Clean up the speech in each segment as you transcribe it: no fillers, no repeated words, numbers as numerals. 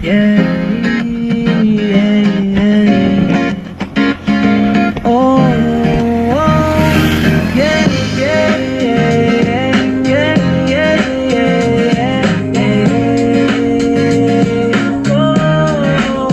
Yeah, yeah, yeah. Oh, oh, yeah, yeah, yeah, yeah, yeah, yeah. Oh,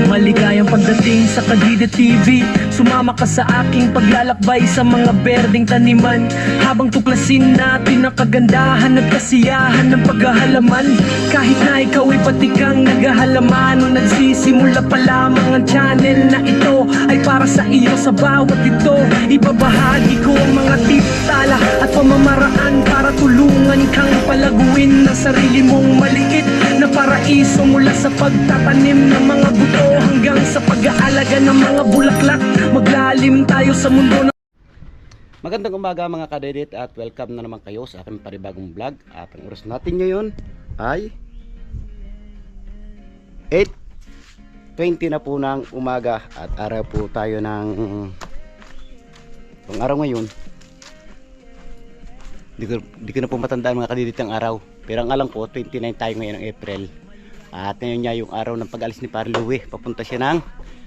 maligayang pagdating sa Kadide TV. Sumama ka sa aking paglalakbay sa mga berdeng taniman, habang tuklasin natin ang kagandahan at kasiyahan ng paghahalaman. Kahit na ikaw ay patikang naghahalaman o nagsisimula pa lamang ang channel na ito ay para sa iyo. Sa bawat ito, ibabahagi ko ang mga tips, tala at pamamaraan para tulungan kang palaguin ng sarili mong maliit na paraiso, mula sa pagtatanim ng mga buto hanggang sa pag-aalaga ng mga bulaklak. Maglalim tayo sa mundo na... Magandang umaga mga kadedit at welcome na naman kayo sa aking panibagong vlog. At ang oras natin ngayon ay 8:20 na po ng umaga at araw po tayo ng pang araw ngayon. Di ko na po matandaan mga kadedit ang araw, pero ang alam ko 29 tayo ngayon ng April. At ngayon niya yung araw ng pag-alis ni Pare Louie. Papunta siya ng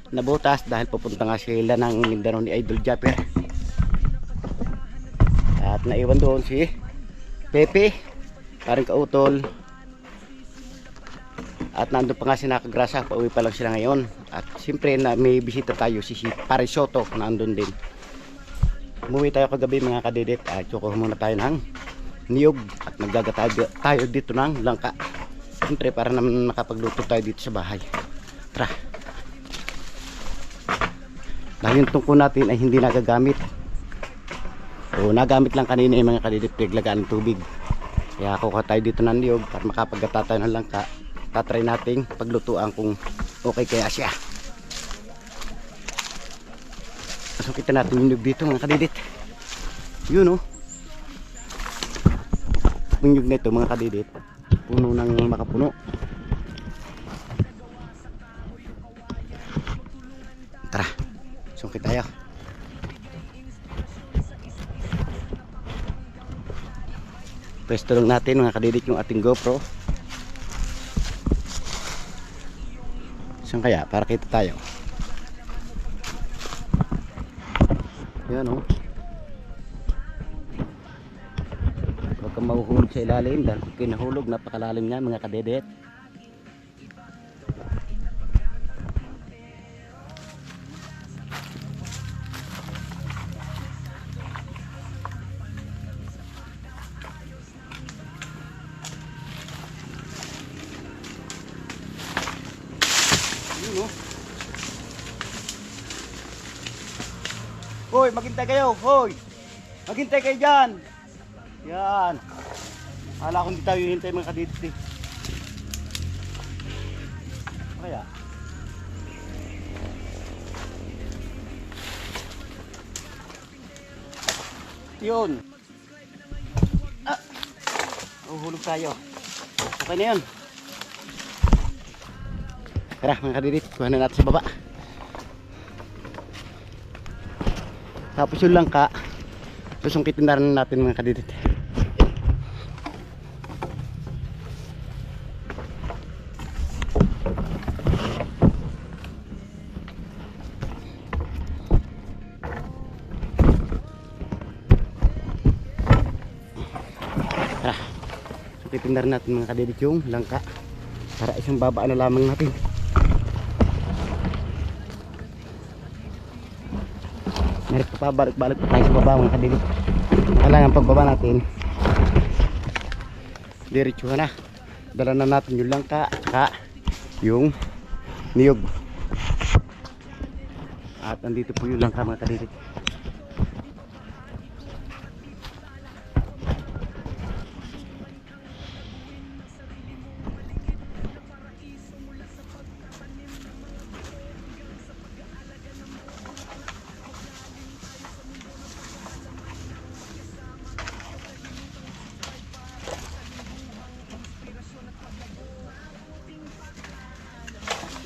Nabotas dahil papunta nga sila ng Mindanao ni Idol Japper. At naiwan doon si Pepe, parang kautol. At nandun pa nga si Nakagrasa, pauwi pa lang sila ngayon. At siyempre na may bisita tayo, si Pare Soto, nandun din. Umuwi tayo kagabi mga kadedit at kukuha muna tayo ng niyog at naggagata tayo dito ng langka. Siyempre para naman makapagluto tayo dito sa bahay. Tara. Dahil yung tungko natin ay hindi nagagamit. O nagamit lang kanina yung mga kadedit, piglagaan ng tubig. Kaya kukuha tayo dito ng niyog para makapagata tayo ng langka. Tatry nating paglutuan kung okay kaya siya. Pasukitan natin yung niyog dito mga kadedit. Yun o. Yung niyog na ito mga kadedit, puno ng makapuno. Tara, sungkit tayo. Pwesto lang natin mga kadedit yung ating GoPro. Saan kaya? Para kita tayo. Yan o. Huwag kang mahuhulog sa ilalim dahil kung kinahulog napakalalim yan mga kadedit. Hoy, maghintay kayo. Hoy, maghintay kayo dyan. Yan. Hala kung di tayo hintay mga kadidit. Kaya yun. Uhulog tayo. Okay na yun. Tara mga kadidit, kuha na natin sa baba. Tapos yung langka, susungkitin na rin natin mga kadidit. Tara, sungkitin na rin natin mga kadidit yung langka para isang babaan na lamang natin. Meron pa balik-balik pa tayo sa baba mga kadidit. Kailangan pagbaba natin diretso na. Dala na natin yung langka at yung niyog. At nandito po yung langka mga kadidit.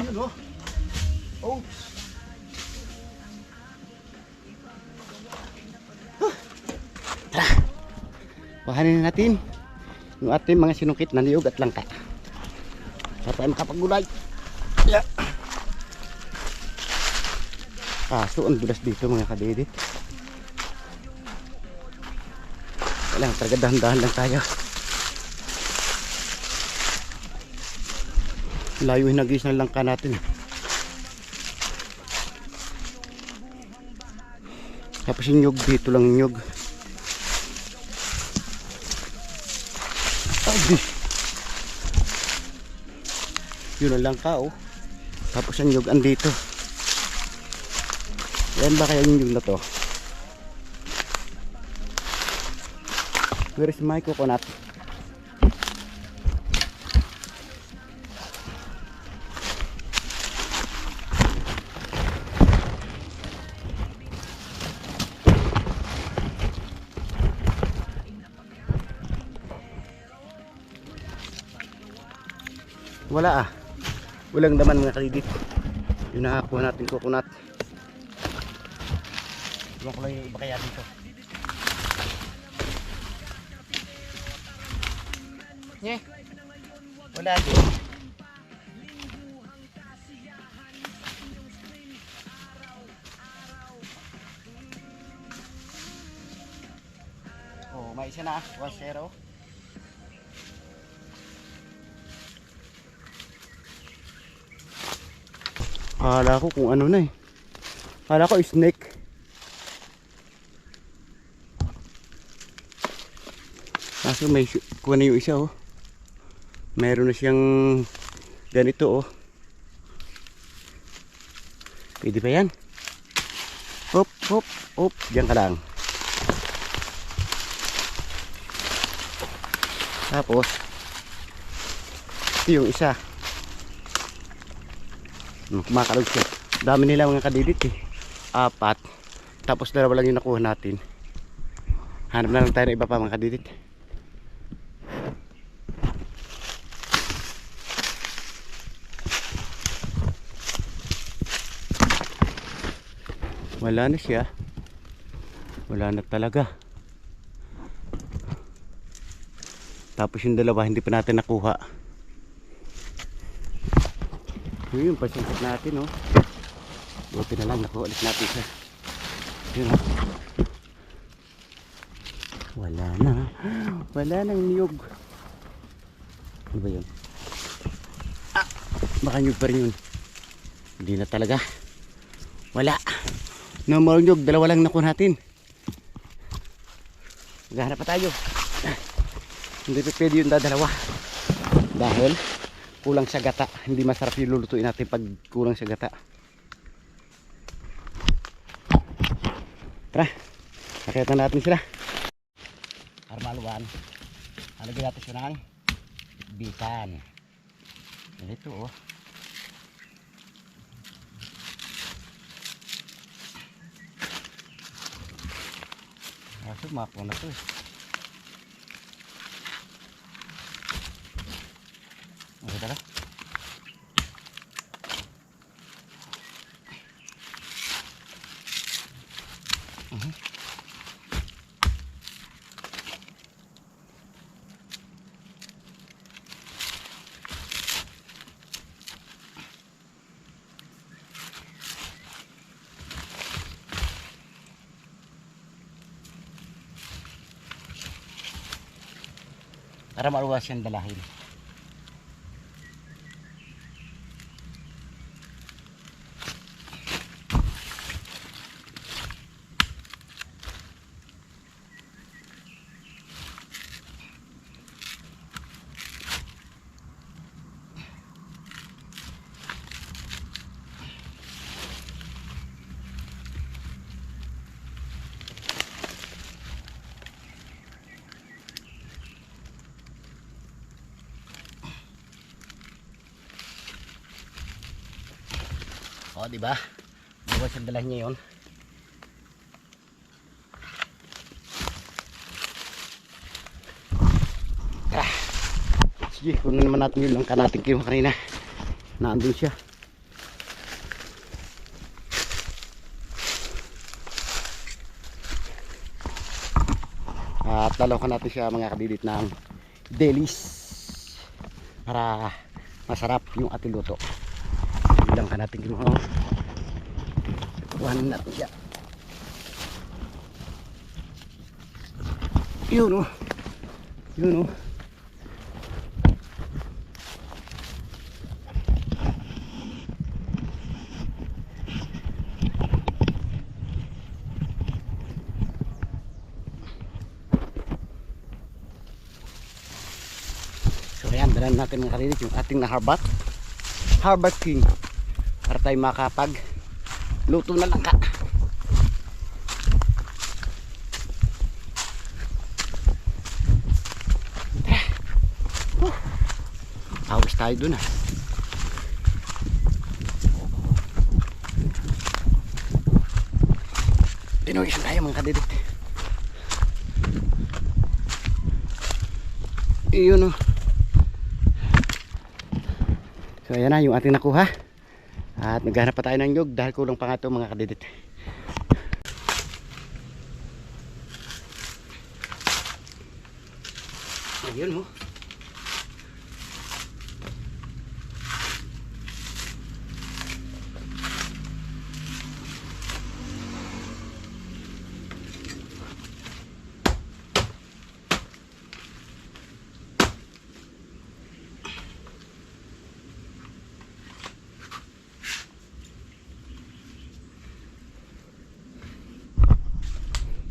Yun o. Oh. Tara. Kuhanin natin yung ating mga sinungkit na niyog at langka. Sa tayo makapagulay. Yeah. So ang dulas dito mga kadidit. Kailangan talaga dahan-dahan lang tayo. Layo hinagis na langka natin. Tapos yung nyug dito lang yung nyug. Yun ang langka oh. Tapos ang nyug andito. Yan ba kaya yung nyug na to? Where is my coconut? Wala ah. Walang laman mga kalidit. Yun nakakuha natin coconut. Iwan ko lang yung iba kaya dito. Wala din. Oh, may isa na. 1-0. Akala ko kung ano na eh. Akala ko snake. Kaso may kuha na yung isa oh. Meron na siyang ganito oh. Pwede ba yan? Hop, hop, hop. Diyan ka lang. Tapos ito yung isa. Kumakalog siya. Dami nila mga kadidit eh. 4. Tapos 2 lang yung nakuha natin. Hanap na lang tayo ng iba pa mga kadidit. Wala na siya. Wala na talaga. Tapos yung 2 hindi pa natin nakuha. Yun yung pasensya natin oh. Buti na lang nakuha ulit natin siya. Yun oh. Wala na. Wala nang niyog. Ano ba yun? Baka niyog pa rin yun. Hindi na talaga. Wala. No more niyog. 2 lang nakuha natin. Maghahanap pa tayo. Hindi pa pwede yung 2. Dahil kulang sa gata. Hindi masarap yung lulutuin natin pag kulang sa gata. Tara, nakita natin sila. Armaluan. Halagyan natin siya ng bisan. Ito oh. Kaso mako na to eh. Okay, tara. Para maluwas siyang dalahin. O, di ba? Buwas ang dala niya 'yon. Sige, kunin naman natin yung langka natin kinuha kanina. Naandun siya. At lalawakan natin siya mga kadidit ng delis para masarap yung ating luto. Bilang ka natin kinuha. Kuhanin natin siya. Yun oh. Yun oh. So ayan, dalan natin mga kalilit yung ating na-harbat king para tayo makapag luto na lang ka. Awis tayo dun ah. Tinuwis tayo mga kalilit. Iyon oh. So ayan na yung ating nakuha. At naghanap pa tayo ng nyug dahil kulang pa nga ito mga kadidit. Ayun mo.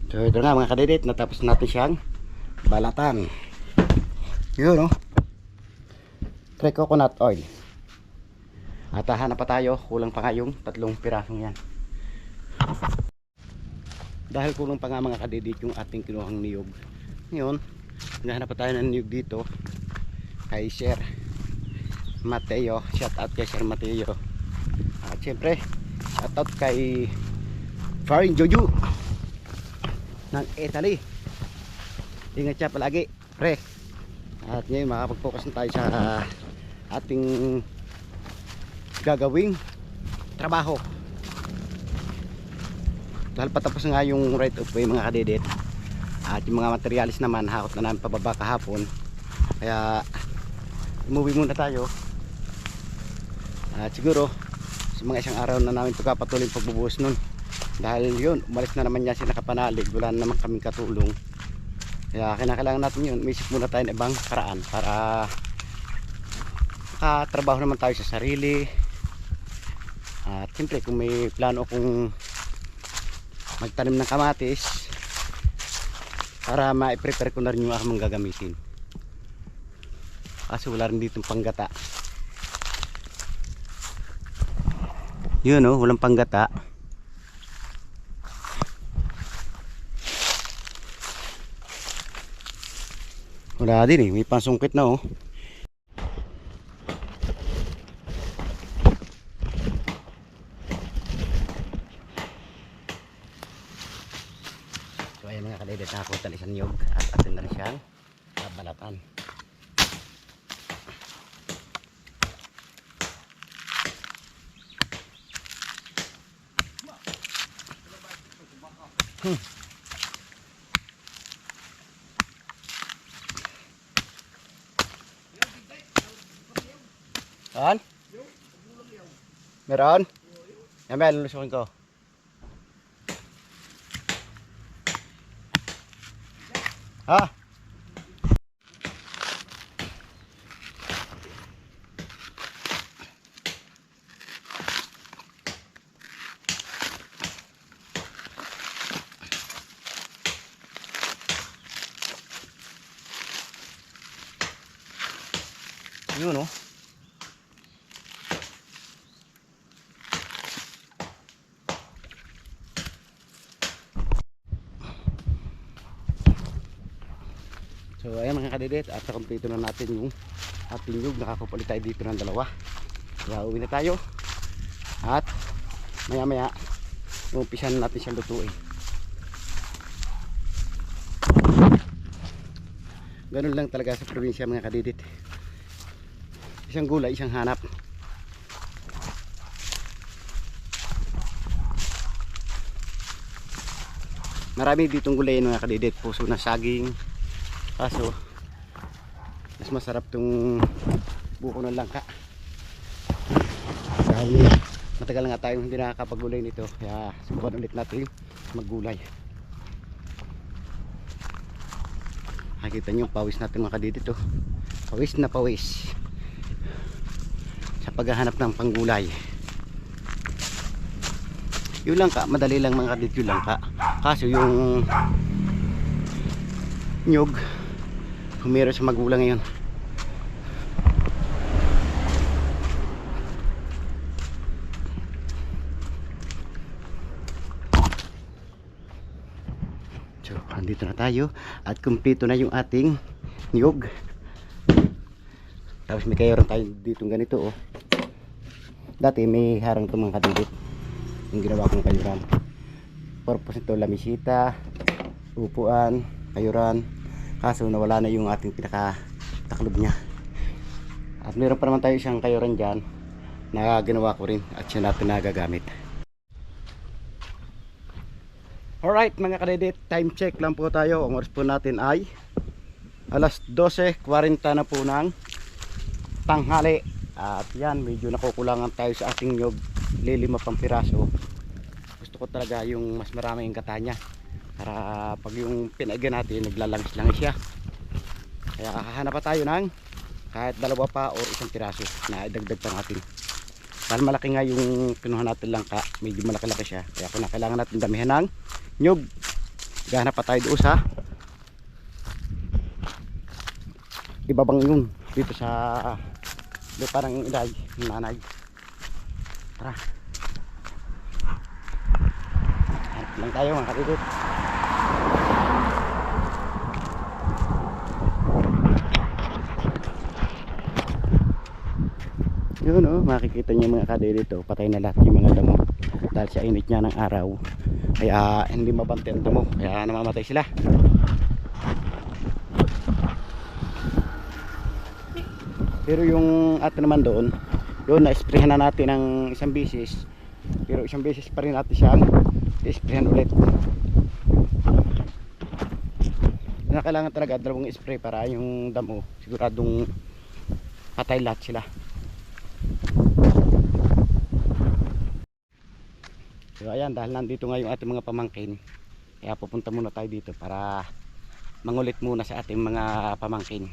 So ito na mga kadidit, natapos natin siyang balatan. Yun oh. Fresh coconut oil. At hanap pa tayo, kulang pa nga yung 3 pirasong yan. Dahil kulang pa nga mga kadidit yung ating kinuhang niyog. Ngayon, nahanap pa tayo ng niyog dito kay Sir Mateo. Shout out kay Sir Mateo. At syempre, shout out kay Farin Jojo ng Italy. Ingat siya palagi, pre. At ngayon makapag-focus na tayo sa ating gagawing trabaho. Dahil patapos nga yung right of way mga kadidit. At yung mga materialis naman hakot na namin pababa kahapon. Kaya umuwi muna tayo. At siguro sa mga isang araw na namin pagpapatuloy yung pagbubuhos nun. Dahil yun, umalis na naman niya sila kapanalig, wala na naman kaming katulong. Kaya kinakailangan natin yun, may isip muna tayo ng ibang paraan para makatrabaho naman tayo sa sarili. At siyempre kung may plano kung magtanim ng kamatis para ma-prepare ko na rin yung aking mga gagamitin. Kasi wala rin ditong panggata. Yun o, walang panggata. Wala din eh, may pansungkit na oh. So ayan mga kadidit, nakakuha isang niyog at atin na rin siyang babalatan. Saan? Meron? Yan, lulusukin ko. Ha? Yun oh. So ayan mga kadidit, at nakompleto na natin yung ating nyug. Nakakupalit tayo dito ng 2. Kaya uwi na tayo. At maya maya umpisan natin siyang lutuin. Ganun lang talaga sa probinsya mga kadidit. Isang gulay, isang hanap. Marami ditong gulay mga kadidit. Puso na saging. Kaso mas masarap tong buko ng langka. Dahil matagal nga tayong hindi nakakapagulay nito, kaya subukan ulit natin maggulay. Nakikita nyo yung pawis natin mga kadidit oh. Pawis na pawis sa paghahanap ng panggulay. Yun lang ka, madali lang mga kadidit, yun lang ka. Kaso yung nyug humiro sa magulang ngayon. So, andito na tayo at kumpleto na yung ating niyog. Tapos may kayaran tayo dito ganito oh. Dati may harang ito mga kadidit. Yung ginawa kong kayuran. Purpose nito lamisita, upuan, kayuran. Kaso nawala na yung ating pinakataklob niya. At meron pa naman tayo isang kayuran dyan na ginawa ko rin at siya natin nagagamit. Alright mga kadidit, time check lang po tayo. Ang oras po natin ay alas 12:40 na po ng tanghali. At yan, medyo nakukulangan tayo sa ating nyog. Lilima pang piraso. Gusto ko talaga yung mas marami yung katanya para pag yung pinaigan natin naglalangis-langis siya. Kaya kakahanap pa tayo ng kahit dalawa pa o isang piraso na idagdag pa natin. Dahil malaki nga yung pinuha natin lang ka, medyo malaki-laki siya. Kaya kung kailangan natin damihan ng nyug, gahanap pa tayo doon sa ibabang yun dito sa lupa ng iday ng nanay. Tara, hanap lang tayo mga kapitid. Yun oh, makikita niyo mga kadidit oh, patay na lahat yung mga damo dahil sa init niya ng araw. Kaya hindi mabante ang damo, kaya namamatay sila. Pero yung atin naman doon, yun na-sprayhan na natin ng isang beses. Pero isang beses pa rin natin siyang i-sprayhan ulit. Na kailangan talaga dalawang spray para yung damo siguradong patay lahat sila. So ayan, dahil nandito nga yung ating mga pamangkin, kaya pupunta muna tayo dito para mangulit muna sa ating mga pamangkin.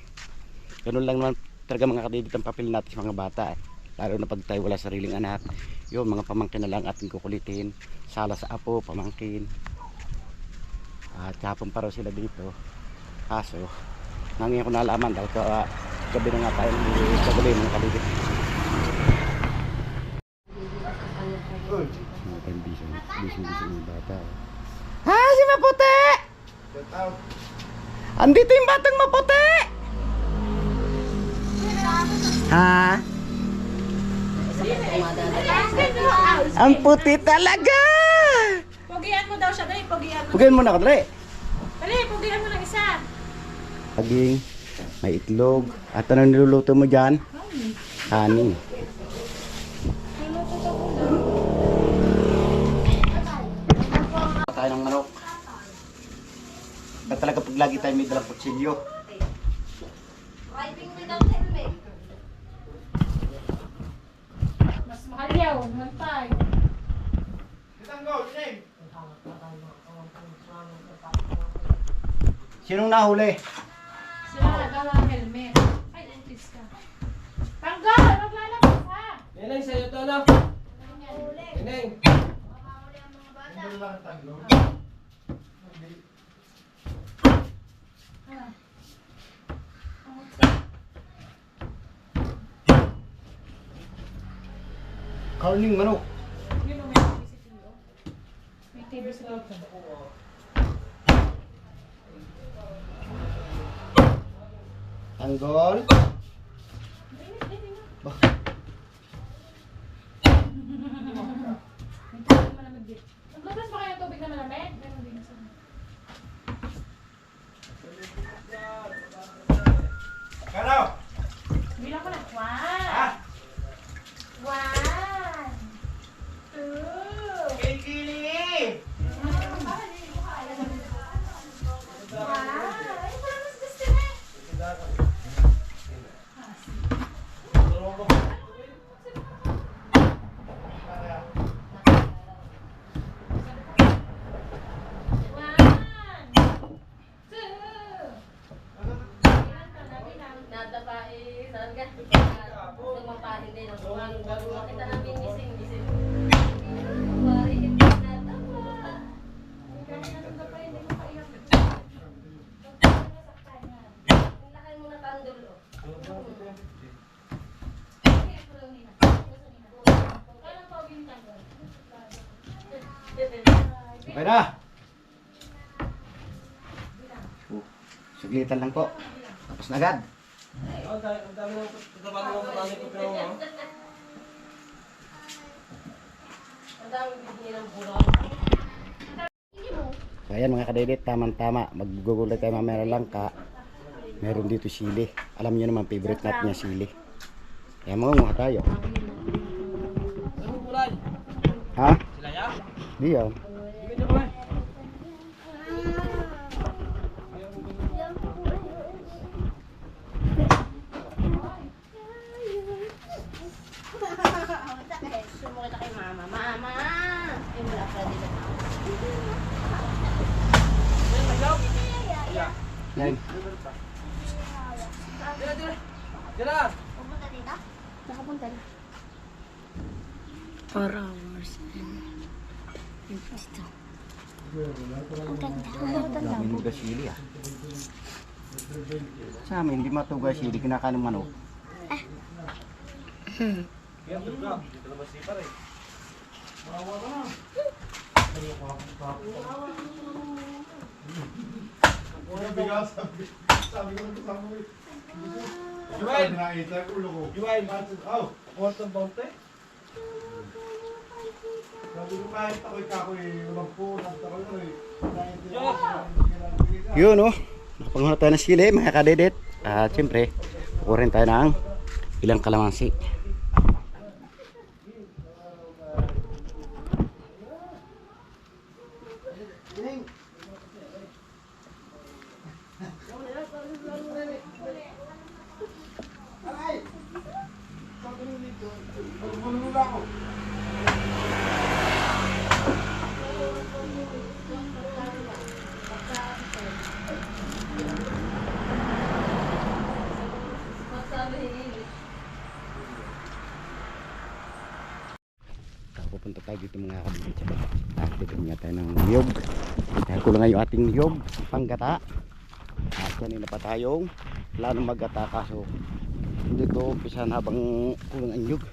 Ganun lang naman talaga mga kadidit ang papel natin sa mga bata, lalo na pag tayo wala sariling anak. Yun, mga pamangkin na lang ating kukulitin. Sala sa apo, pamangkin. At kapon pa raw sila dito. Kaso ngayon ko nalaman dahil gabi na nga tayo gabi mga kadidit. Bising yung bata. Ha, si Maputi! Andito yung batang Maputi! Ha? Ang puti talaga! Pugian mo daw siya, dali. Pugian mo. Pugian mo na ako, dali. Dali, pugian mo ng isa. Paging, may itlog. At anong niluluto mo dyan? Kanin. Tayo ng manok. At talaga pag lagi tayo may dalang kutsilyo. Mas mahal yaw, mantay. Sinong nahuli? Sila nagawa ng helmet. Ay, utis ka. Tanggal! Maglalabas ha! Neneng, sa'yo to, no? Neneng. Karning manok. Yun o, may TV si Tio. May TV si Tio. Tanggol. Bah. May tubig malamig dito. Naglabas pa kayo ng tubig na malamig? Meron din sa... Kano? Bilang ko na. One! One! Two! Kili! Wow! Ay, parang mas gusto na eh. Talaga. Lumapahin din ang kumalo. Bago makita namin gising. Wari, hindi na tama. Lakan mo na tandol. Okay na. Suglitan lang po. Tapos na agad. Ang dami ng trabaho ng pagkain ko pero Ang dami bibigyan ng buron. So ayan mga kadedit, tama-tama. Maggugulay tayo mamaya ng langka. Meron dito sili. Alam niyo naman, favorite natin yung sili. Kaya mangunguha tayo. anong kulay? Ha? Sila ya? Di yan. Bigyan niyo kami. Sumukita kay mama. Mama! Ay, wala pa dito. Yan. Dila! Nakapunta na. 4 hours and gusto. Ang ganda. Dami ng sili ah. Sa amin, hindi matuga sili. Kinakain ng manok. Yan, dito na masipar eh. Juwain! Juwain! What about it? Yun oh. Nakapanguha tayo ng sili mga kadedit. At siyempre, kukurin tayo ng ilang kalamansi. Pupunta tayo dito mga kabibit. Dito nga tayo ng niyog. Dahil kulang nga yung ating niyog, panggata. At kanina pa tayong plano maggata kaso hindi ko umpisahan habang kulang ang niyog.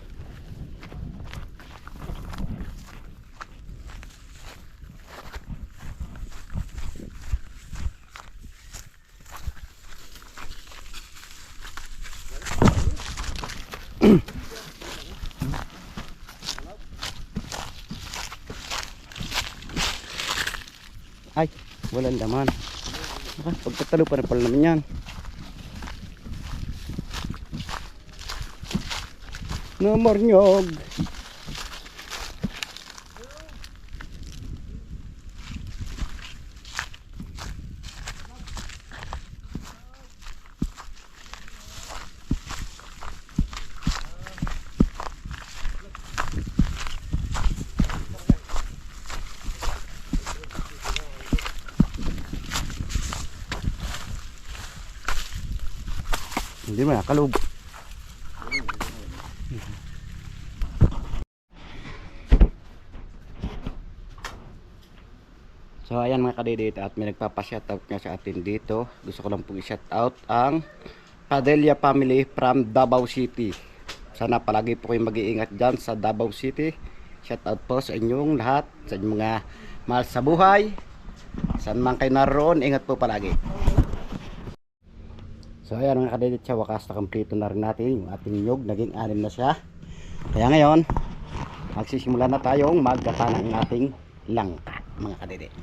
Ay, walang laman. Pagtatalo pa na pala naman yan. No more nyog. Hindi mo nakalub. So ayan mga kadidit, at may nagpapa-shoutout nga sa atin dito. Gusto ko lang pong i-shoutout ang Padilla family from Davao City. Sana palagi po kayong mag-iingat dyan sa Davao City. Shoutout po sa inyong lahat, sa inyong mga mahal sa buhay. Saan man kayo naroon, ingat po palagi. So ayan mga kadidit, sa wakas na kompleto na rin natin yung ating nyog. Naging 6 na siya. Kaya ngayon, magsisimula na tayong maggata ng ating langka mga kadidit.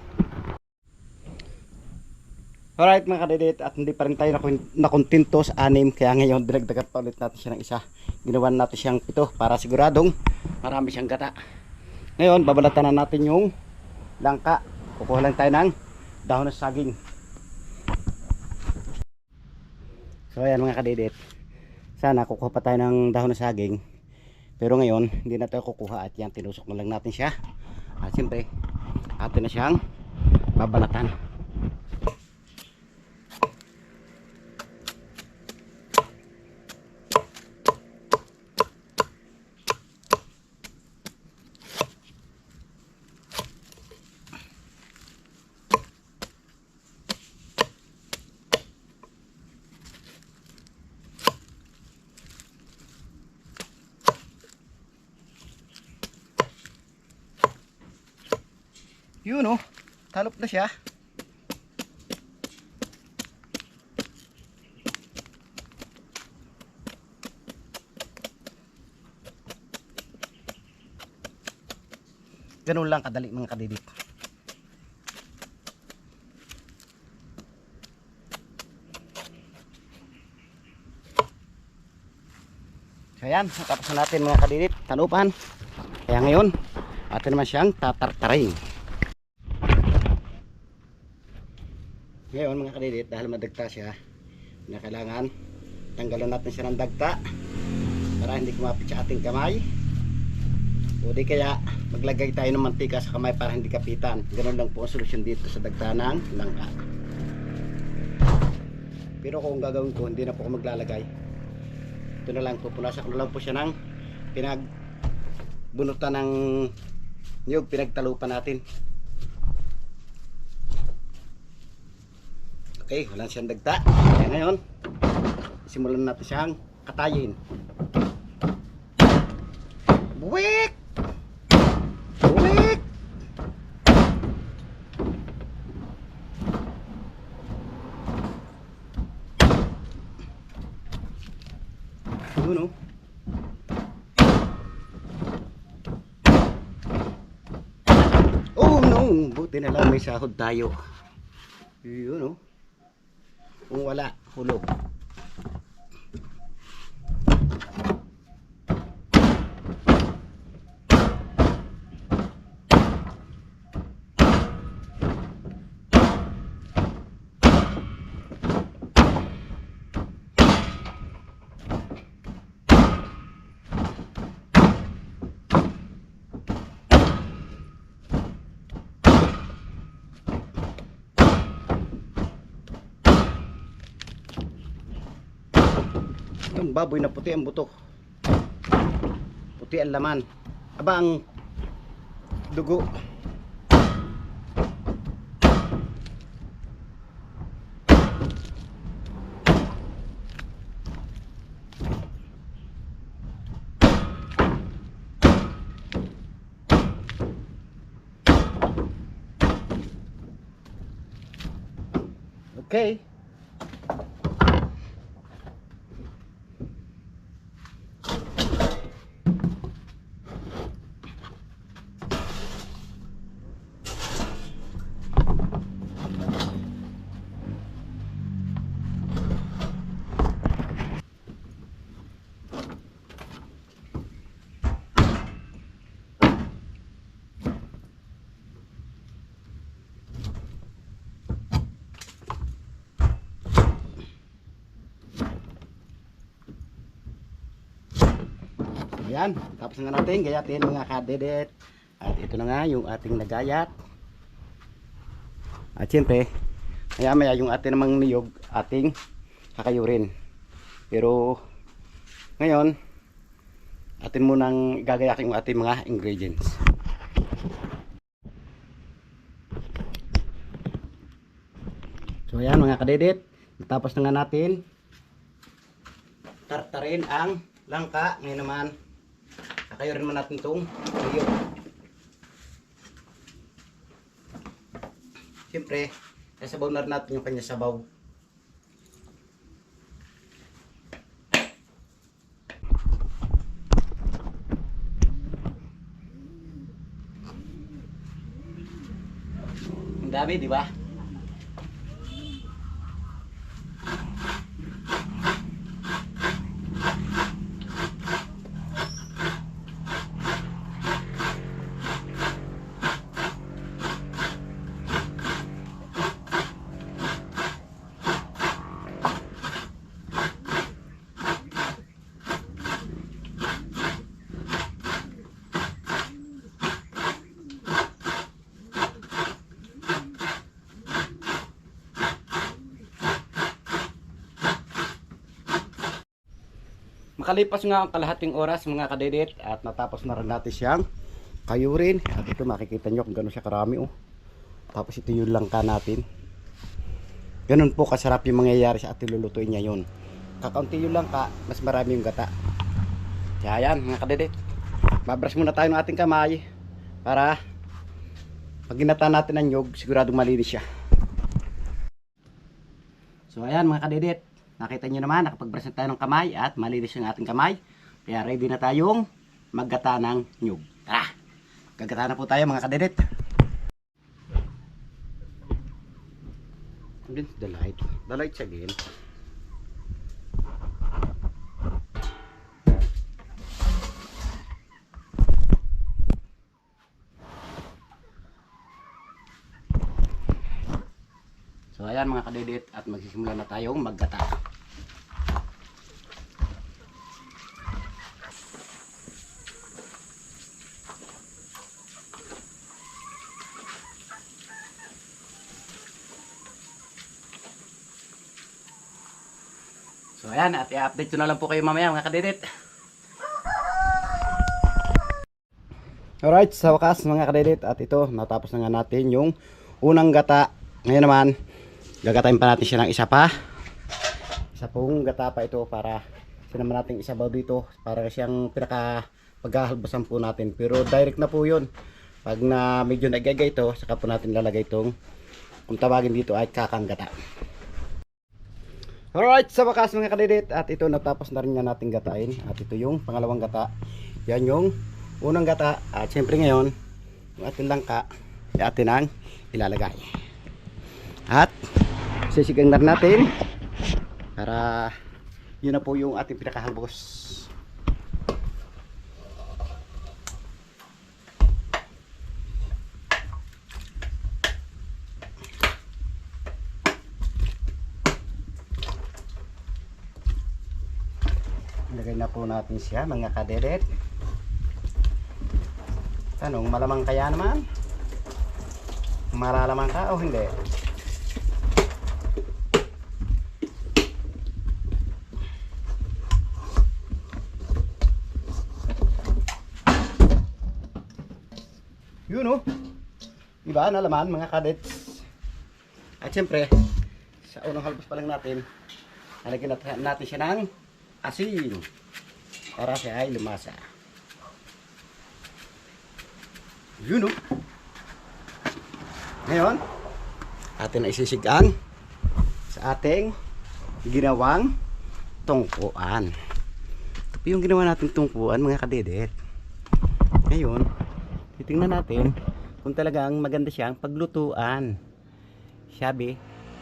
Alright mga kadidit, at hindi pa rin tayo nakontento sa 6. Kaya ngayon dinagdagan pa ulit natin siya ng isa. Ginawan natin siyang 7 para siguradong marami siyang gata. Ngayon babalatan na natin yung langka. Kukuha lang tayo ng dahon ng saging. So ayan mga kadidit, sana kukuha pa tayo ng dahon ng saging. Pero ngayon hindi na tayo kukuha, at yan tinusok na lang natin siya. At siyempre atin na siyang babalatan. Yun oh, talop na siya. Ganun lang kadali mga kadidit. So yan, tapos na natin mga kadidit, talupan. Kaya ngayon, atin naman siyang tatartarin. Ngayon mga kadidit, dahil madagta siya, na kailangan tanggalan natin siya ng dagta para hindi kumapit sa ating kamay. O di kaya maglagay tayo ng mantika sa kamay para hindi kapitan. Ganun lang po ang solusyon dito sa dagta ng langka. Pero kung gagawin ko, hindi na po ako maglalagay. Ito na lang, pupunasan ko na lang po siya ng pinagbunutan ng niyog, pinagtalupan natin. Okay, wala siyang dagta. Kaya ngayon, simulan natin siyang katayin. Buwik! Buwik! Yun oh. Oh no, buti na lang may sahod tayo. Yun oh. Kung wala, hulog. Yung baboy na puti ang buto, puti ang laman, aba ang dugo. Okay. Ayan, tapos na natin gayatin mga kadedet. At ito na nga yung ating nagayat. At siyempre, maya maya yung ating namang niyog ating kakayurin. Pero ngayon, atin munang gagayakin yung ating mga ingredients. So ayan mga kadedet, tapos na nga natin tartarin ang langka. Ngayon naman kakayurin naman natin itong niyog. Siyempre, sasabaw na rin natin yung kanya sabaw. Ang dami, di ba? Makalipas nga ang kalahating oras mga kadedet at natapos na rin natin siyang kayurin. At ito makikita nyo kung gano'n siya karami oh. Tapos ito yung langka natin. Ganun po kasarap yung mangyayari sa ating lulutuin niya yun. Kakaunti yung langka, mas marami yung gata. Kaya yan mga kadedet, babrush muna tayo ng ating kamay para Pag ginata natin ang nyug, siguradong malinis siya. So ayan mga kadidit, nakita nyo naman, nakapag-brush na tayo ng kamay at malinis yung ating kamay. Kaya ready na tayong maggata ng nyug. Tara, gagata na po tayo mga kadidit. The lights again. So ayan mga kadidit, at magsisimula na tayong maggata. So ayan, at i-update ko na lang po kayo mamaya mga kadidit. Alright, sa wakas mga kadidit, at ito, natapos na nga natin yung unang gata. Ngayon naman, gagatain pa natin siya ng isa pa. Isa pong gata pa ito para sinama natin isabaw dito. Para siyang pinaka paghahalbasan po natin. Pero direct na po yun. Pag na medyo nagagay ito, saka po natin lalagay itong, kung tawagin dito ay kakang gata. Alright, sa wakas mga kadidit, at ito natapos na rin nga natin gatain. At ito yung pangalawang gata. Yan yung unang gata. At syempre ngayon, yung ating langka, yung atin ang ilalagay. At sisigang na natin para yun na po yung ating pinakahalbos. Ilagay na po natin siya mga kadedit. Tanong, malamang kaya naman? Maralaman ka o hindi? Yun o. Diba? Nalaman mga kadets. At syempre, sa unang halbos pa lang natin, nalagyan natin siya ng asin para siya ay lumasa. Yun o. Ngayon, atin na isisigang sa ating ginawang tungkuan. Ito po yung ginawa natin tungkuan mga kadedit. Ngayon, titingnan natin kung talagang maganda siyang paglutuan. Sabi,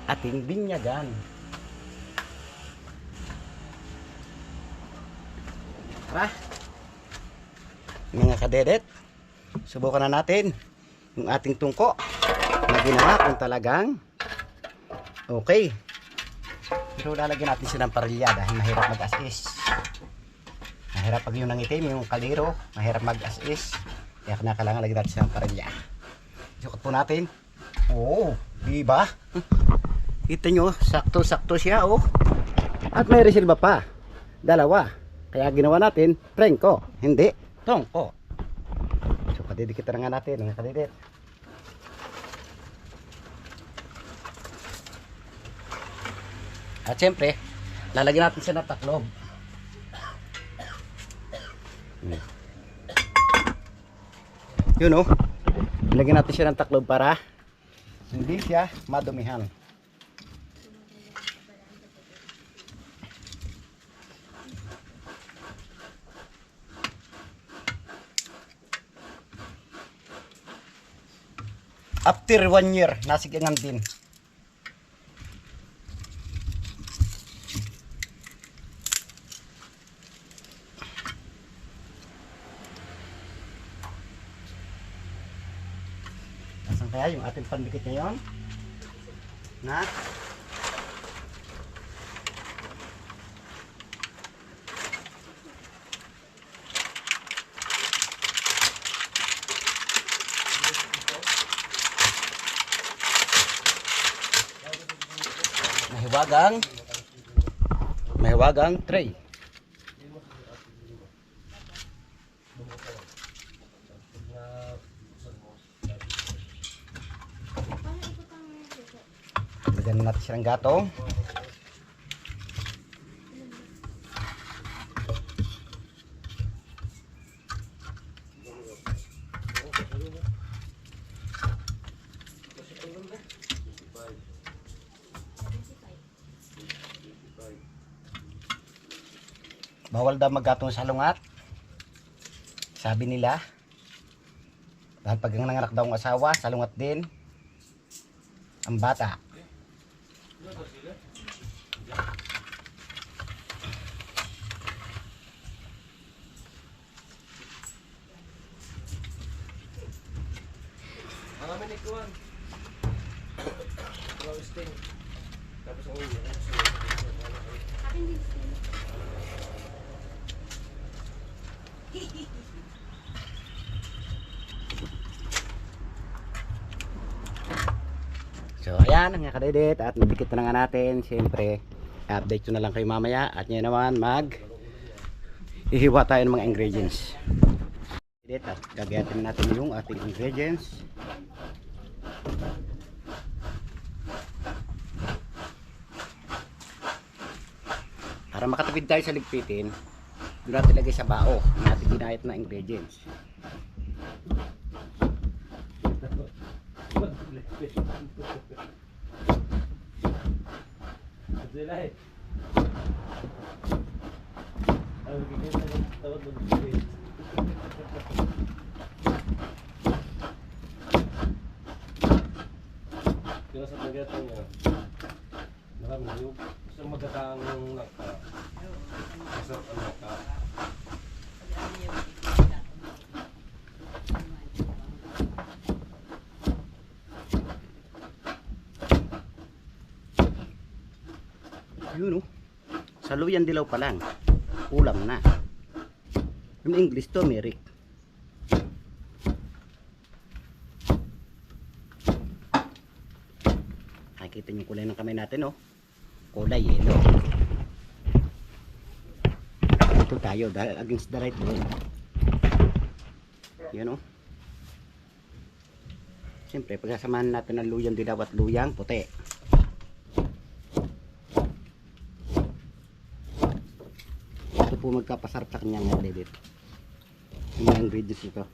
ating binyagan. Tara, mga kadedit, subukan na natin yung ating tungko na ginawa kung talagang okay. Pero lalagyan natin siya ng parilya dahil mahirap mag-as-is. Mahirap pag yung nangitim, yung kaliro, mahirap mag-as-is. Kaya kailangan lagyan natin siya ng parilya. Sukat po natin. Oo, diba? Kita nyo, sakto-sakto siya, oh. At may resilba pa. Dalawa. Kaya ginawa natin, prengko. Hindi, tongko. So, kadidikit na nga natin, mga kadidit. At syempre, lalagyan natin siya ng taklob. Yun o. Lalagyan natin siya ng taklob para hindi siya madumihan. After 1 year, nasigangan din. Nasaan kaya yung ating pandikit ngayon? Na? Mahiwagang tray. Lagyan natin siya ng gatong. Bawal daw maggatong sa lungat. Sabi nila. Dahil pag nanganak daw ang asawa, sa lungat din ang bata. Ang amin ikuan. Roasting. Tapos ang ulo. Akin din. So ayan mga kadedit, at nabikit na nga natin. Siyempre update ko na lang kayo mamaya. At ngayon naman hihiwa tayo ng mga ingredients. At gagayatin natin yung ating ingredients. Para makatipid tayo sa ligpitin, doon natin ilagay sa bao na ating ginayat na ingredients. Sila eh. Ang gigit na tawag mo dito. Kaya sa pagkatong niya, marami yung gusto magkakaang naka. Masarap ang naka. Yun, oh. Saluyan dilaw pa lang. Ulam na. In English to, Merrick. Nakikita niyo yung kulay ng kamay natin, oh. Kulay yellow. Ito tayo dahil against the light, oh. Yun, oh. Siyempre, pagkasamahan natin ng luyang dilaw at luyang puti. Ito po magkapasarap sa kanyang edit. Yung mga ingredients ito.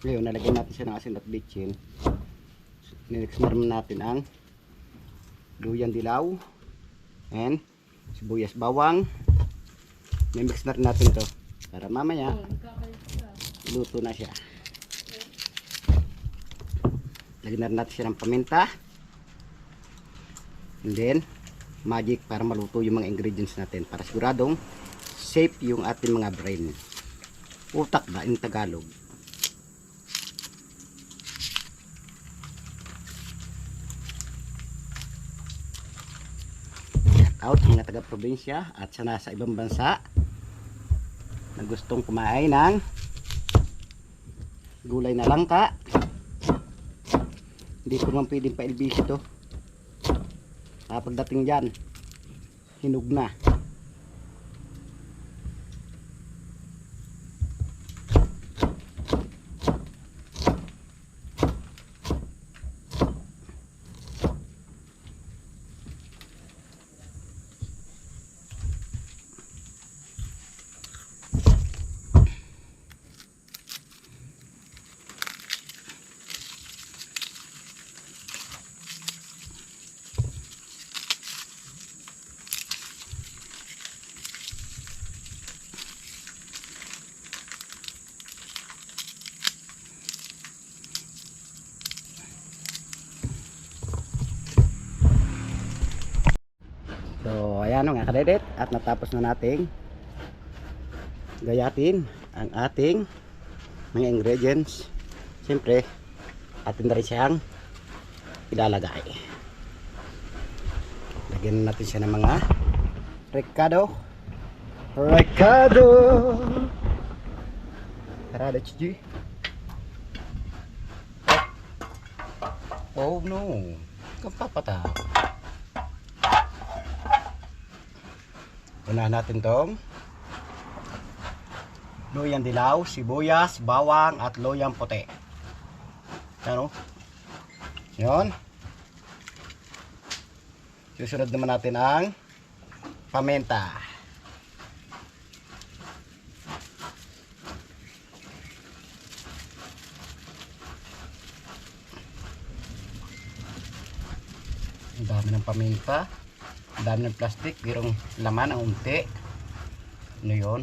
Ngayon, nalagyan natin siya ng asin at bitchin. Nilix naman natin ang luyang dilaw and sibuyas bawang. Mimix na rin natin ito para mamaya luto na siya. Lagyan na rin natin siya ng paminta. And then, magic para maluto yung mga ingredients natin. Para siguradong safe yung ating mga brain. Utak ba in Tagalog? Out mga taga-probinsya at sa nasa ibang bansa na gustong kumain ng gulay na langka. Hindi ko naman pwedeng pa-elbis ito. Pagdating dyan, hinog na. So ayan mga kadedit, at natapos na nating gayatin ang ating mga ingredients. Siyempre atin na rin siyang ilalagay. Lagyan natin siya ng mga recado. Tara, let's do. Oh no, kapapata. Unahan natin tong luyang dilaw, sibuyas, bawang at luyang puti. Ano? Yun. Susunod naman natin ang paminta. Ang dami ng paminta. Ang dami ng plastic. Pero laman ang unti. Ano yun?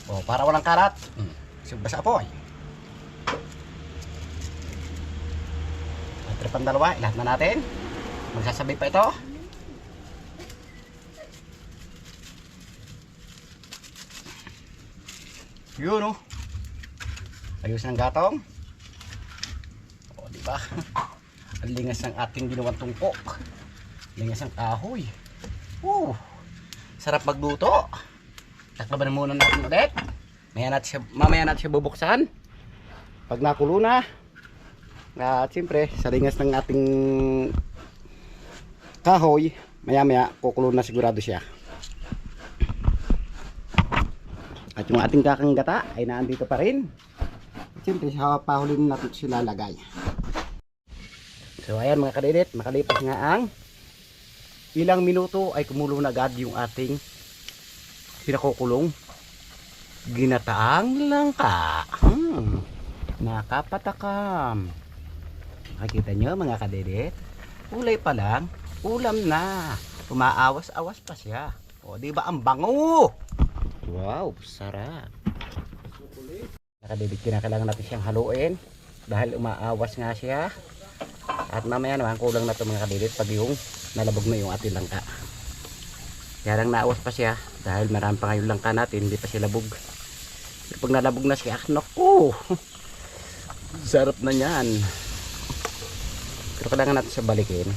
O, para walang karat. Subra sa apoy. At tripang dalawa, ilahat na natin. Magsasabay pa ito. Yun, oh. Ayos ng gatong. O, diba? Ang lingas ng ating ginawang tungkok. Lingas ng kahoy. Sarap magluto. Taklaban muna natin ulit. Mamaya natin siya bubuksan. Pag nakulo na. At siyempre, sa lingas ng ating kahoy, maya kukulo na sigurado siya. At yung ating kakang gata ay naandito pa rin. Siyempre, sa pahulin natin sila lagay. So ayan mga kadidit, makalipas nga ang ilang minuto ay kumulo na agad yung ating pinakukulong ginataang langka. Nakapatakam. Makikita nyo mga kadidit, ulay pa lang, ulam na. Umaawas-awas pa siya. O diba ang bango? Wow, sarap. Nakadidit, kinakailangan natin siyang haluin dahil umaawas nga siya. At mamaya naman kulang na ito mga kadidit pag yung nalabog na yung ating langka. Kaya lang naawas pa siya dahil marami pa ngayong langka natin, hindi pa siya labog. Pero pag nalabog na siya, naku, sarap na yan. Pero kailangan natin siya balikin.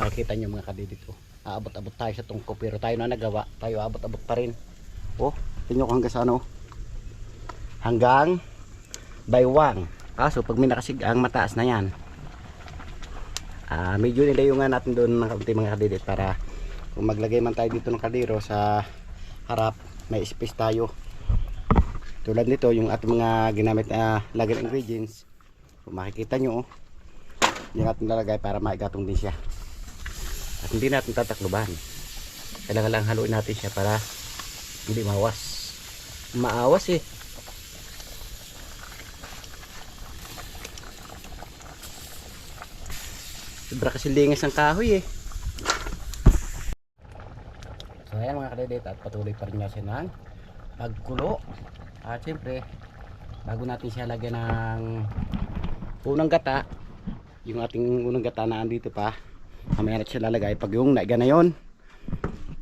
Nakikita nyo mga kadidit, aabot-abot tayo sa tungko pero tayo na nagawa, tayo abot-abot pa rin. Tingnan ko hanggang sa ano, hanggang baywang. Kaso pag may nakasig ang mataas na yan, medyo nilayungan natin doon ng kaunti mga kadidit para kung maglagay man tayo dito ng kaldero sa harap, may space tayo. Tulad nito yung ating mga ginamit na lagyan ingredients, kung makikita nyo, yung ating lalagay para maigatong din siya. At hindi natin tatakluban. Kailangan lang haluin natin siya para hindi mawas. Maawas eh. Sobra kasi lingas ng kahoy eh. So ayan mga kadidit, at patuloy pa rin nga siya ng pagkulo. At syempre, bago natin siya lagyan ng unang gata, yung ating unang gata na andito pa, mamaya natin siya lalagay pag yung naiga na yun.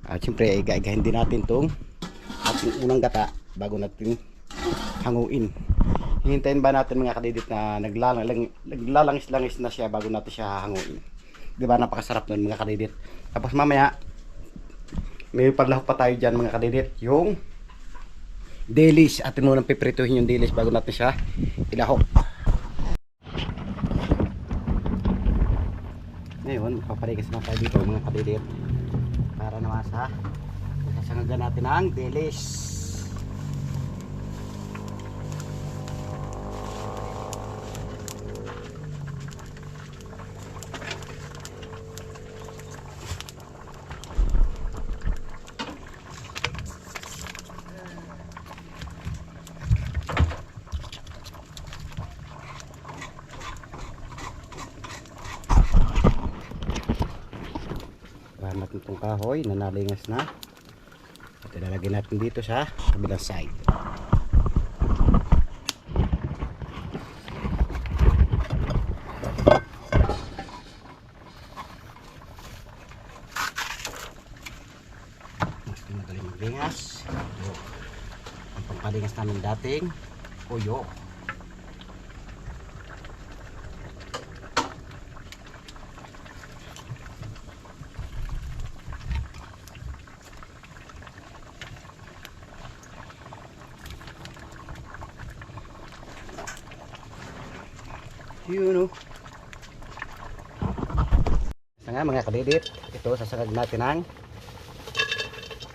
At syempre, igaigahin din natin itong ating unang gata bago natin hanguin. Hihintayin ba natin mga kadidit na naglalangis-langis na siya bago natin siya hanguin. Diba napakasarap nun mga kadidit. Tapos mamaya may padlahok pa tayo dyan mga kadidit, yung dilis. Atin munang piprituhin yung dilis bago natin siya ilahok. Ngayon papalikas na tayo dito mga kadidit para naman sa sasangagan natin ang dilis. Natin itong kahoy na nalingas na at ilalagay natin dito sa kabilang side. Mas magaling maglingas. Ang pampalingas namin dating puyo. Yun o. Sa nga mga kadidit, ito sasagad natin ang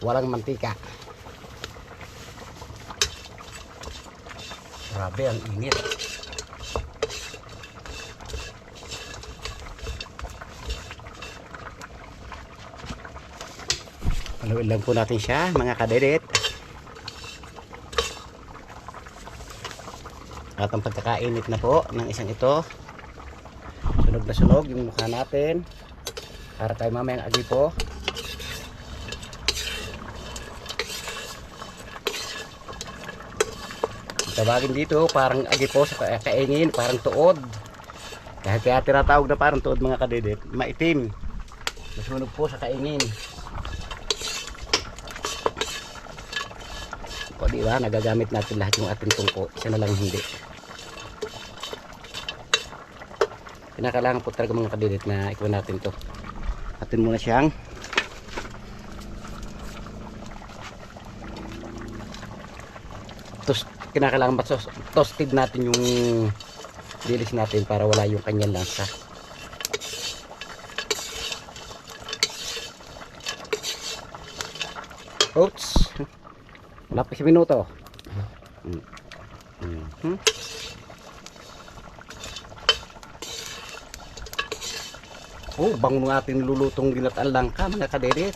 walang mantika. Grabe ang init. Haluin lang po natin siya mga kadedit. At ang pagkakainit na po ng isang ito, sunog na sunog yung mukha natin para tayo mamayang agi po. Tawagin dito parang agi po sa kaingin, parang tuod. Kaya tinatawag na parang tuod mga kadedit, maitim. Nasunog po sa kaingin. O diba, nagagamit natin lahat yung ating tungko, isa na lang hindi. Kinakailangan po talaga mga kadedit na ikuha natin to. Atin muna siyang kinakailangan ba toasted natin yung dilis natin para wala yung kanyang lansa. Oops, wala pa 1 minuto. Oh, bango ng ating lulutong ginataan langka mga kadedit.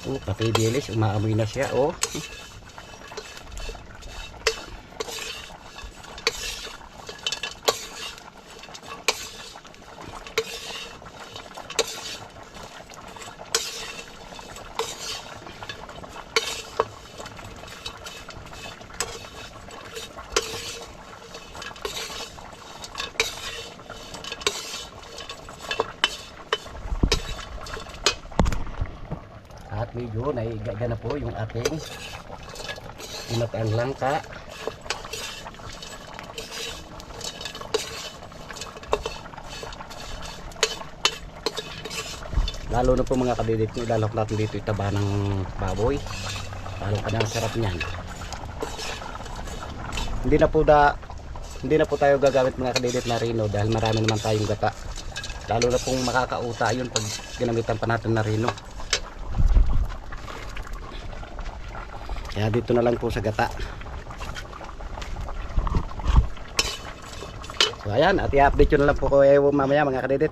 Oh, pati dilis, umaamoy na siya, oh. At medyo naigaga na po yung ating ginataan langka. Lalo na po mga kadedit, ilalok natin dito itaba ng baboy. Lalo ka na ang sarap niyan. Hindi na po tayo gagamit mga kadedit na rino dahil marami naman tayong gata. Lalo na pong makakauta yun pag ginamitan pa natin na rino. Kaya dito na lang po sa gata. So ayan, at i-update yun na lang po ko mamaya mga kadedit.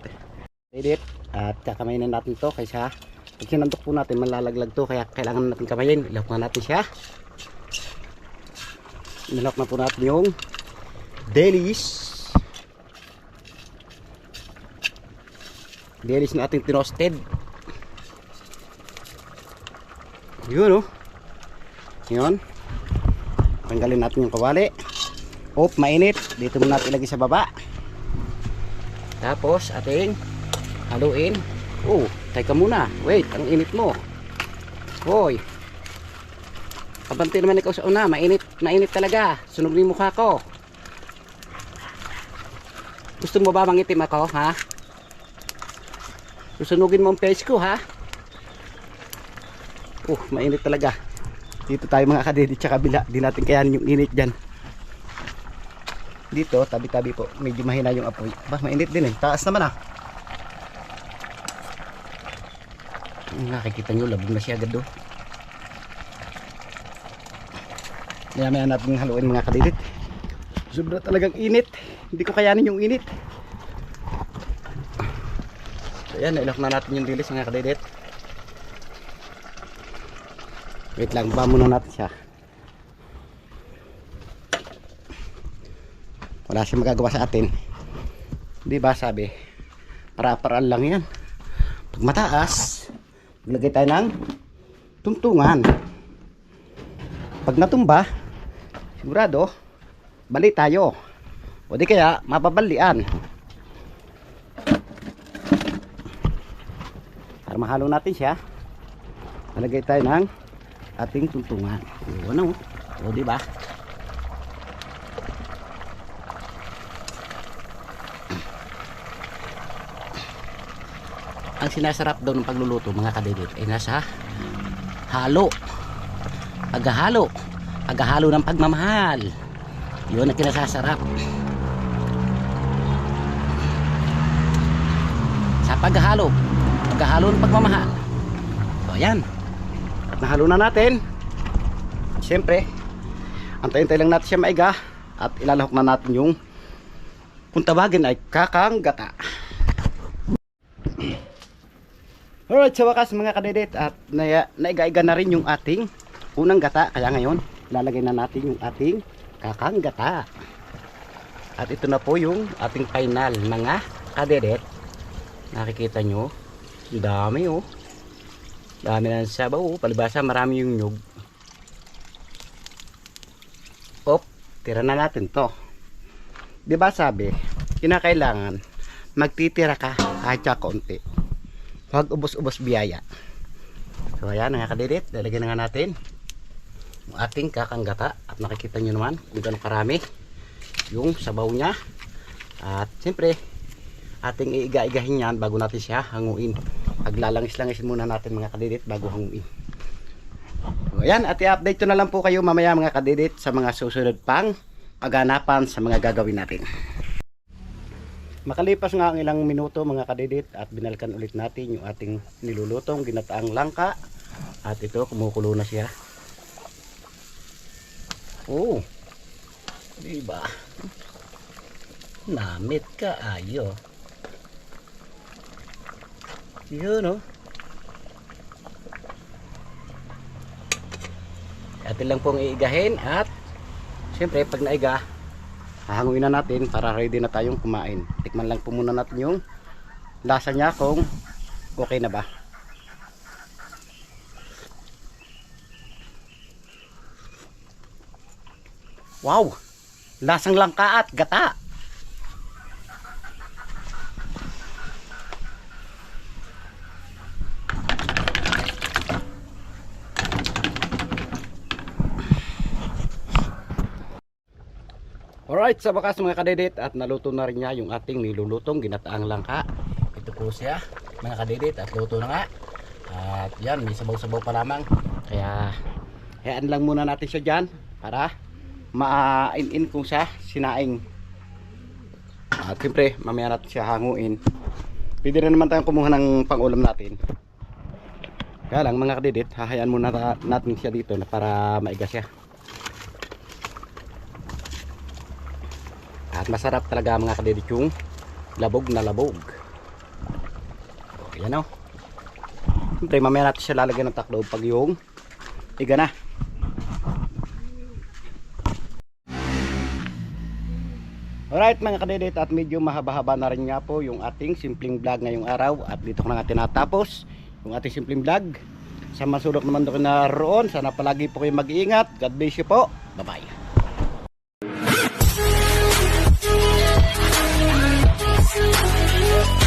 At kakamayin na natin to kaysa pag sinandok po natin malalaglag to, kaya kailangan natin kamayin. Ilok na natin siya. Ilok na po natin yung delis na ating tinosted. Yun, oh. Yun, tanggalin natin yung kawali. Oh, mainit. Dito muna natin ilagay sa baba. Tapos ating haluin. Oh, teka muna. Wait, ang init mo. Hoy, kabanti naman ikaw sa una. Mainit talaga. Sunog na yung mukha ko. Gusto mo ba mangitim ako, ha? Susunugin mo ang face ko, ha? Oh, mainit talaga. Dito tayo mga kadedit sa kabila. Di natin kayanin yung init dyan. Dito, tabi-tabi po. Medyo mahina yung apoy. Bah, mainit din eh. Taas naman, ah. Nakikita nyo, labog na siya agad do. Maya natin haluin mga kadedit. Sobra talagang init. Hindi ko kayanin yung init. So yan, nailok na natin yung dilis mga kadedit. Wait lang, ba muna natin siya. Wala siyang magagawa sa atin. Di ba sabi? Para-paraan lang yan. Pag mataas, maglagay tayo ng tungtungan. Pag natumba, sigurado, bali tayo. O di kaya, mapabalian. Para mahalo natin siya, malagay tayo ng ating tuntungan. Ano? O di ba? Ang sinasarap daw ng pagluluto mga kadedit ay nasa halo. Paghahalo ng pagmamahal. Yun ang kinasasarap. Sa paghahalo ng pagmamahal. So ayan. At nahalo na natin. Siyempre, antayin-tayin lang natin siya maiga at ilalahok na natin yung kung tawagin ay kakanggata. Alright, sa wakas mga kadedit, at naiga-iga na rin yung ating unang gata. Kaya ngayon, lalagay na natin yung ating kakang gata. At ito na po yung ating final mga kadedit. Nakikita nyo, dami oh. Dami na sa sabaw, palibasa marami yung nyug. Op, tira na natin to. Diba sabi, kinakailangan magtitira ka kahit sa konti. Huwag ubos-ubos biyaya. So ayan mga kadidit, lalagyan na nga natin yung ating kakanggata. At nakikita nyo naman kung gano'ng karami yung sabaw nya. At siyempre ating iiga-igahin yan bago natin siya hanguin. Paglalangis-langis muna natin mga kadidit bago hanguin. So ayan, at i-update ko na lang po kayo mamaya mga kadidit sa mga susunod pang kaganapan sa mga gagawin natin. Makalipas nga ang ilang minuto mga kadidit at binalikan ulit natin yung ating nilulutong ginataang langka. At ito, kumukulo na siya. Oh, diba? Namit ka ayo. Yun oh. Atin lang pong iigahin at siyempre pag naiga, hahanguin na natin para ready na tayong kumain. Tikman lang po muna natin yung lasa niya kung okay na ba. Wow! Lasang langka at gata! Alright, sa wakas mga kadedit, at naluto na rin niya yung ating nilulutong ginataang langka. Ito po siya mga kadedit, at luto na nga. At yan, may sabaw-sabaw pa lamang. Kaya hayaan lang muna natin siya dyan para ma-in-in kung sa sinaing. At siyempre mamaya natin siya hanguin. Pwede rin naman tayong kumuha ng pang-ulam natin. Kaya lang mga kadedit, hahayaan muna natin siya dito na para maiga siya. At masarap talaga mga kadedit yung labog na labog. O, yan o. Siyempre mamaya natin siya lalagyan ng taklob pag yung iga na. Alright mga kadedit, at medyo mahaba-haba na rin nga po yung ating simpleng vlog ngayong araw. At dito ko na nga tinatapos yung ating simpleng vlog. Sa masulok naman doon na roon, sana palagi po kayo mag-iingat. God bless you po. Bye bye. We'll be right back.